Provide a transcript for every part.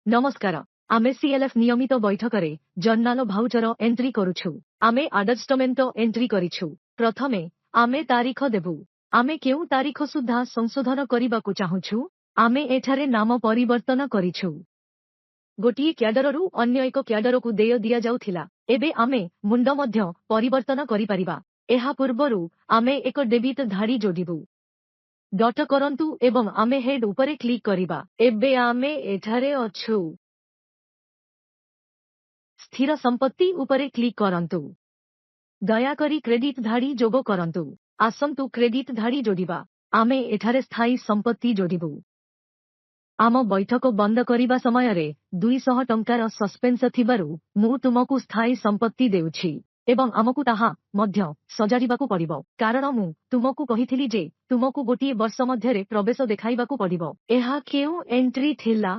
नमस्कार आमे सीएलएफ नियमित बैठकरे जर्नाल भाउचर एंट्री करुछु आमे आडजस्टमेंट एंट्री करिछु प्रथमे आमे तारीख देबु आमे केउ तारीख सुद्धा संशोधन करिबाकु चाहुछु आमे एठारे नाम परिवर्तन करिछु गोटिए क्याडररु अन्य एक क्याडरकु देय दिया जाउथिला एबे आमे मुंड मध्य परिवर्तन करि परिबा एहा पूर्वरु आमे एक डेबिट धाड़ी जोडिबु डट करंतु एवं आमे हेड उपरे क्लिक करिबा एबे आमे एठारे अछु स्थिर संपत्ति उपरे क्लिक करंतु दयाकरी क्रेडिट धाड़ी जोगो करंतु आसंतु क्रेडिट धाड़ी जोडिबा आमे एठारे स्थायी संपत्ति जोडिबु आम बैठक बंद करिबा समयरे 200 टंकार सस्पेंस थिबारु मु तुमकु स्थायी संपत्ति देउछि एवं आमकु ताहा मध्य सजाडिबाकु पड़िबो कारण मु तुमकु कहिथिली जे तुमकु गोटिए वर्ष मध्यरे प्रवेश देखाइबाकु पड़िबो एहा केउ एंट्री थिला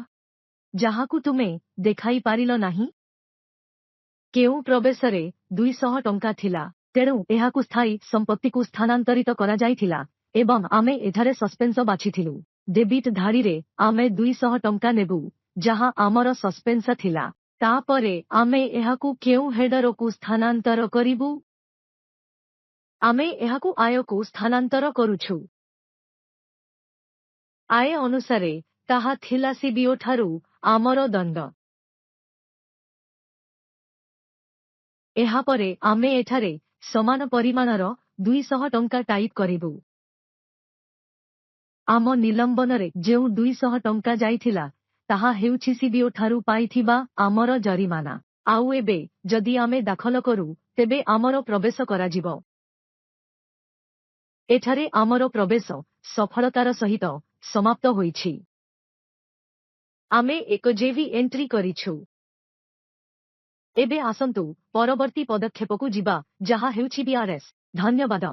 जाहाकु तुमे देखाई पारिलो नाही केउ प्रवेशरे 200 टंका थिला तेणु एहाकु स्थायी संपत्तिकु स्थानांतरित करा जाइथिला एवं आमे एठारे सस्पेंस बाछिथिलु डेबिट धाड़ीरे आमे 200 टंका नेबु जहा आमर सस्पेंस थिला तापरे आमे एहाकु केउ हेडरकु स्थानांतर करिबु आमे एहाकु आयकु स्थानांतर करुछु आय अनुसारे ताहा थिला सीबीओ ठारु आमर दंड एहा परे आमे एठारे समान परिमाणर 200 टंका टाइप करिबु आम निलंबनरे जेउ 200 टंका जाइथिला ताहा हेउछि सीबीओ ठारु पाइथिबा आमर जरिमाना आउ एबे जदि आमे दाखल करू तेबे आमर प्रवेश कराजिबो एठारे आमर प्रवेश सफलतार सहित समाप्त होइछि आमे एक जेवी एंट्री करिछु एबे आसंतु परवर्ती पदक्षेपकु जिबा जहा हेउछि बीआरएस धन्यवाद।